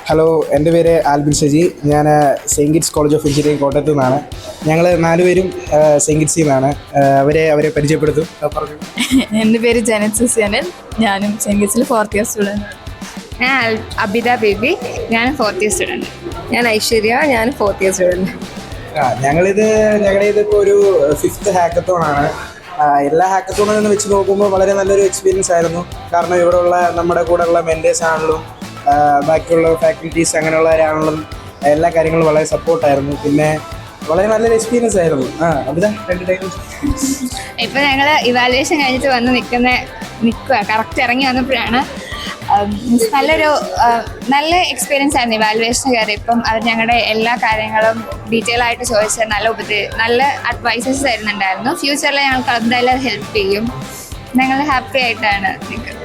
Hello, എൻ്റെ പേര് ആൽബിൻ ഷജി. ഞാൻ Saintgits college of engineering കോട്ടയത്തു നിന്നാണ്. ഞങ്ങൾ 4 പേരും സെയിൻറ്റ് കിറ്റ്സിൽ നിന്നാണ്. അവരെ പരിചയപ്പെടുത്തും. പറഞ്ഞു. എൻ്റെ പേര് ജനത് സുസിയനൻ. ഞാനും സെയിൻറ്റ് കിറ്റ്സിൽ 4th ഇയർ സ്റ്റുഡൻറ്. ഞാൻ അബിത ബേബി, ഞാൻ 4th ഇയർ സ്റ്റുഡൻറ്. ഞാൻ ഐശ്വര്യ, ഞാൻ 4th ഇയർ സ്റ്റുഡൻറ്. ഞങ്ങളുടേതിപ്പോൾ ഒരു 5th ഹാക്കത്തോണാണ്. എല്ലാ ഹാക്കത്തോണിൽ നിന്ന് വെച്ച് നോക്കുമ്പോൾ വളരെ നല്ലൊരു എക്സ്പീരിയൻസ് ആയിരുന്നു. കാരണം ഇവിടെയുള്ള നമ്മുടെ കൂടെയുള്ള മെൻറ്റേഴ്സ് ആണെങ്കിലും ബാക്കിയുള്ള ഫാക്കൽറ്റീസ് അങ്ങനെയുള്ളവരാണെങ്കിലും എല്ലാ കാര്യങ്ങളും വളരെ സപ്പോർട്ടായിരുന്നു. പിന്നെ വളരെ നല്ലൊരു എക്സ്പീരിയൻസ് ആയിരുന്നു. അബിത 2 ടൈം ഇപ്പോൾ ഞങ്ങൾ ഇവാലുവേഷൻ കഴിഞ്ഞിട്ട് വന്ന് നിൽക്കുക കറക്റ്റ് ഇറങ്ങി വന്നപ്പോഴാണ് നല്ല എക്സ്പീരിയൻസ് ആയിരുന്നു ഇവാലുവേഷൻ കയറി. ഇപ്പം അവർ ഞങ്ങളുടെ എല്ലാ കാര്യങ്ങളും ഡീറ്റെയിൽ ആയിട്ട് ചോദിച്ച് നല്ല അഡ്വൈസസ് തരുന്നുണ്ടായിരുന്നു. ഫ്യൂച്ചറിൽ ഞങ്ങൾക്ക് എന്തായാലും ഹെൽപ്പ് ചെയ്യും. ഞങ്ങൾ ഹാപ്പി ആയിട്ടാണ് നിൽക്കുന്നത്.